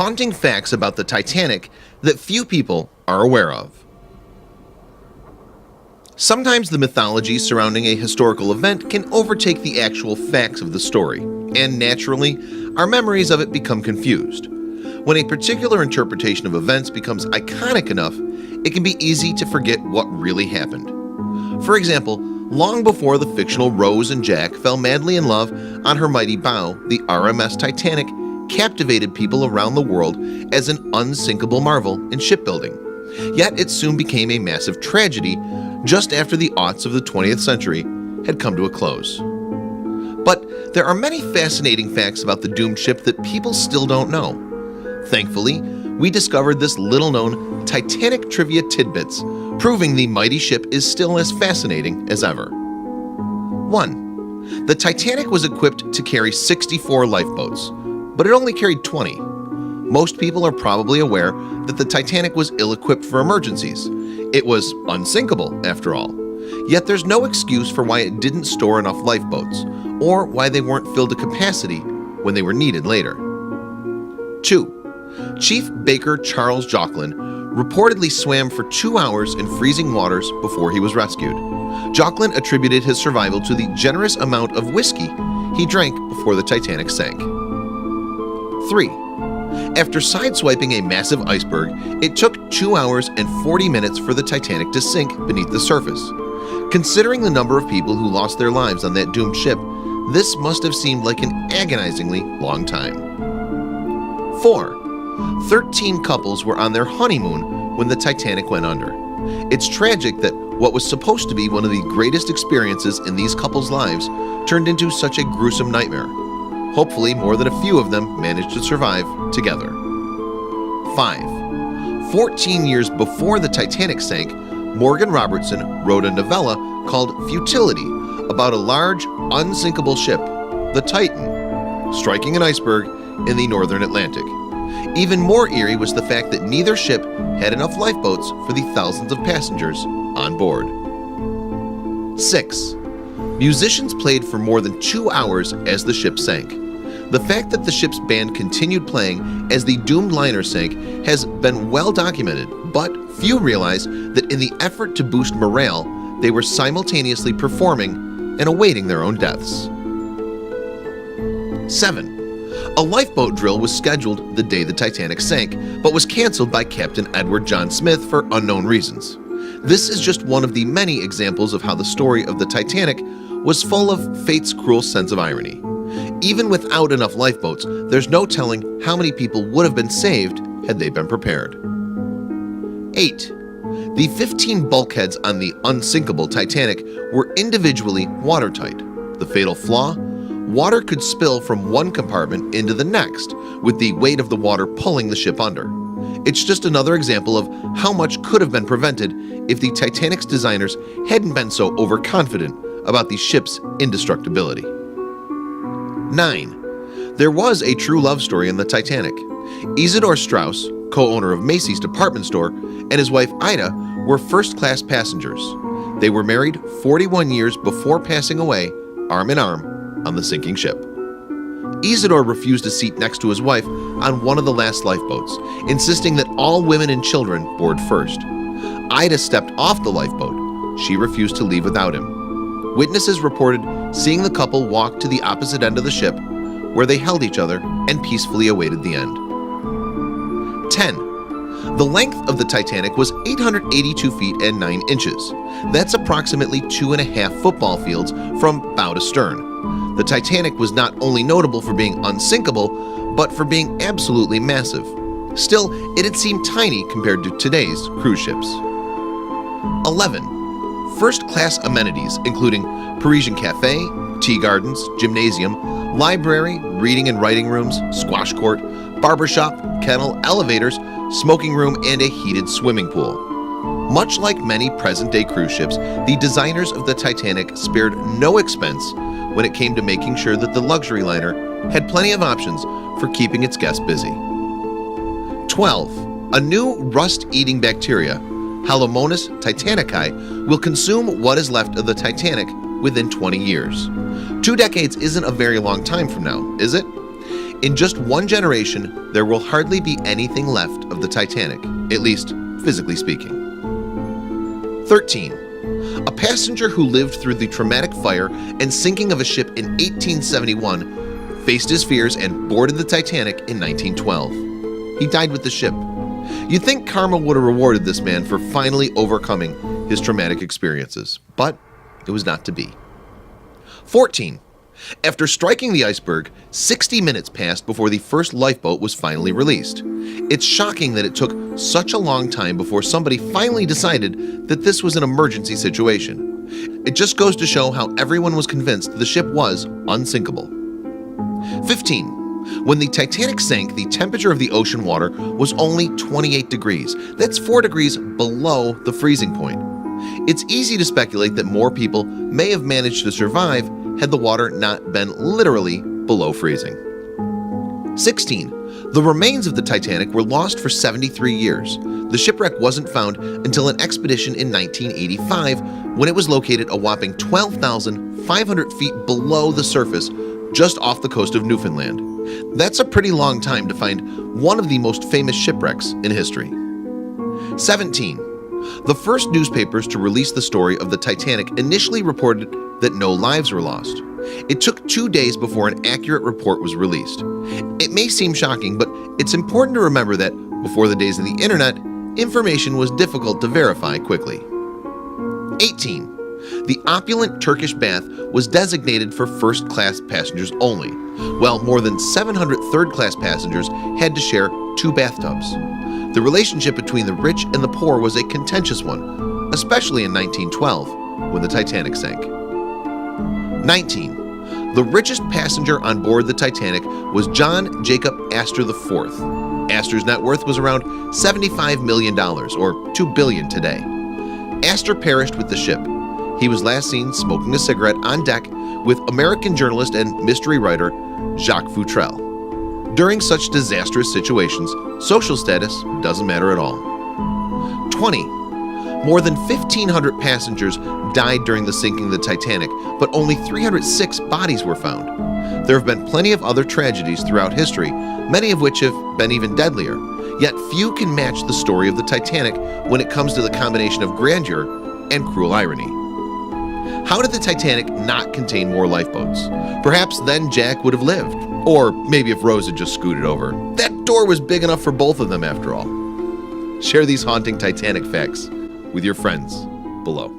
haunting facts about the Titanic that few people are aware of. Sometimes the mythology surrounding a historical event can overtake the actual facts of the story, and naturally, our memories of it become confused. When a particular interpretation of events becomes iconic enough, it can be easy to forget what really happened. For example, long before the fictional Rose and Jack fell madly in love on her mighty bow, the RMS Titanic captivated people around the world as an unsinkable marvel in shipbuilding. Yet it soon became a massive tragedy just after the aughts of the 20th century had come to a close. But there are many fascinating facts about the doomed ship that people still don't know. Thankfully, we discovered this little-known Titanic trivia tidbits, proving the mighty ship is still as fascinating as ever. 1. The Titanic was equipped to carry 64 lifeboats, but it only carried 20. Most people are probably aware that the Titanic was ill-equipped for emergencies. It was unsinkable, after all. Yet there's no excuse for why it didn't store enough lifeboats, or why they weren't filled to capacity when they were needed later. 2. Chief Baker Charles Jocelyn reportedly swam for 2 hours in freezing waters before he was rescued. Jocelyn attributed his survival to the generous amount of whiskey he drank before the Titanic sank. 3. After sideswiping a massive iceberg, it took 2 hours and 40 minutes for the Titanic to sink beneath the surface. Considering the number of people who lost their lives on that doomed ship, this must have seemed like an agonizingly long time. 4. 13 couples were on their honeymoon when the Titanic went under. It's tragic that what was supposed to be one of the greatest experiences in these couples' lives turned into such a gruesome nightmare. Hopefully, more than a few of them managed to survive together. 5. 14 years before the Titanic sank, Morgan Robertson wrote a novella called Futility about a large, unsinkable ship, the Titan, striking an iceberg in the northern Atlantic. Even more eerie was the fact that neither ship had enough lifeboats for the thousands of passengers on board. 6. Musicians played for more than 2 hours as the ship sank. The fact that the ship's band continued playing as the doomed liner sank has been well documented, but few realize that in the effort to boost morale, they were simultaneously performing and awaiting their own deaths. 7. A lifeboat drill was scheduled the day the Titanic sank, but was canceled by Captain Edward John Smith for unknown reasons. This is just one of the many examples of how the story of the Titanic was full of fate's cruel sense of irony. Even without enough lifeboats, there's no telling how many people would have been saved had they been prepared. 8. The 15 bulkheads on the unsinkable Titanic were individually watertight. The fatal flaw? Water could spill from one compartment into the next, with the weight of the water pulling the ship under. It's just another example of how much could have been prevented if the Titanic's designers hadn't been so overconfident about the ship's indestructibility. 9. There was a true love story in the Titanic. Isidore Straus, co-owner of Macy's department store, and his wife Ida were first-class passengers. They were married 41 years before passing away, arm in arm, on the sinking ship. Isidore refused a seat next to his wife on one of the last lifeboats, insisting that all women and children board first. Ida stepped off the lifeboat. She refused to leave without him. Witnesses reported seeing the couple walk to the opposite end of the ship, where they held each other and peacefully awaited the end. 10. The length of the Titanic was 882 feet and 9 inches. That's approximately 2.5 football fields from bow to stern. The Titanic was not only notable for being unsinkable, but for being absolutely massive. Still, it had seemed tiny compared to today's cruise ships. 11. First-class amenities including Parisian cafe, tea gardens, gymnasium, library, reading and writing rooms, squash court, barbershop, kennel, elevators, smoking room, and a heated swimming pool. Much like many present-day cruise ships, the designers of the Titanic spared no expense when it came to making sure that the luxury liner had plenty of options for keeping its guests busy. 12. A new rust-eating bacteria, Halomonas titanicae, will consume what is left of the Titanic within 20 years. 2 decades isn't a very long time from now, is it? In just one generation, there will hardly be anything left of the Titanic, at least physically speaking. 13. A passenger who lived through the traumatic fire and sinking of a ship in 1871 faced his fears and boarded the Titanic in 1912. He died with the ship. You'd think karma would have rewarded this man for finally overcoming his traumatic experiences, but it was not to be. 14. After striking the iceberg, 60 minutes passed before the first lifeboat was finally released. It's shocking that it took such a long time before somebody finally decided that this was an emergency situation. It just goes to show how everyone was convinced the ship was unsinkable. 15. When the Titanic sank, the temperature of the ocean water was only 28 degrees. That's 4 degrees below the freezing point. It's easy to speculate that more people may have managed to survive had the water not been literally below freezing. 16. The remains of the Titanic were lost for 73 years. The shipwreck wasn't found until an expedition in 1985 when it was located a whopping 12,500 feet below the surface just off the coast of Newfoundland. That's a pretty long time to find one of the most famous shipwrecks in history. 17. The first newspapers to release the story of the Titanic initially reported that no lives were lost. It took 2 days before an accurate report was released. It may seem shocking, but it's important to remember that before the days of the internet, information was difficult to verify quickly. 18. The opulent Turkish bath was designated for first-class passengers only, while more than 700 third-class passengers had to share 2 bathtubs. The relationship between the rich and the poor was a contentious one, especially in 1912, when the Titanic sank. 19. The richest passenger on board the Titanic was John Jacob Astor IV. Astor's net worth was around $75 million, or $2 billion today. Astor perished with the ship. He was last seen smoking a cigarette on deck with American journalist and mystery writer Jacques Futrelle. During such disastrous situations, social status doesn't matter at all. 20. More than 1,500 passengers died during the sinking of the Titanic, but only 306 bodies were found. There have been plenty of other tragedies throughout history, many of which have been even deadlier, yet few can match the story of the Titanic when it comes to the combination of grandeur and cruel irony. How did the Titanic not contain more lifeboats? Perhaps then Jack would have lived. Or maybe if Rose had just scooted over. That door was big enough for both of them after all. Share these haunting Titanic facts with your friends below.